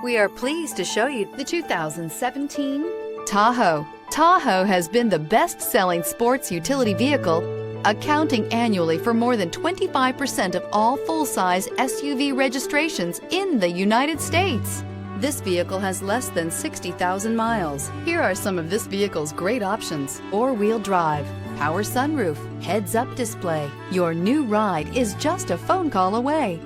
We are pleased to show you the 2017 Tahoe. Tahoe has been the best-selling sports utility vehicle, accounting annually for more than 25% of all full-size SUV registrations in the United States. This vehicle has less than 60,000 miles. Here are some of this vehicle's great options: four-wheel drive, power sunroof, heads-up display. Your new ride is just a phone call away.